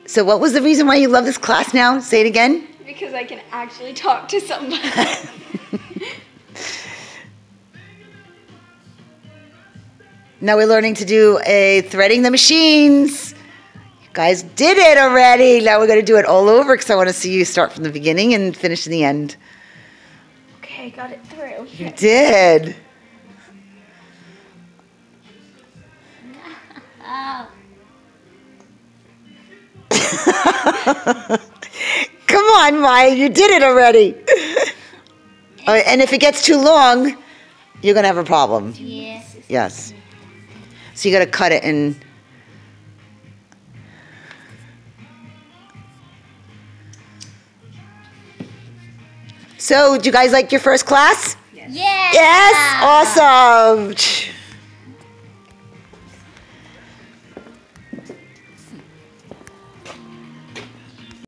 So what was the reason why you love this class now? Say it again. Because I can actually talk to somebody. Now we're learning to do a threading the machines. You guys did it already. Now we're going to do it all over because I want to see you start from the beginning and finish in the end. Okay, got it through. You did. Come on, Maya, you did it already. And if it gets too long, you're going to have a problem. Yes. Yes. So you got to cut it and... So, do you guys like your first class? Yes. Yes? Awesome.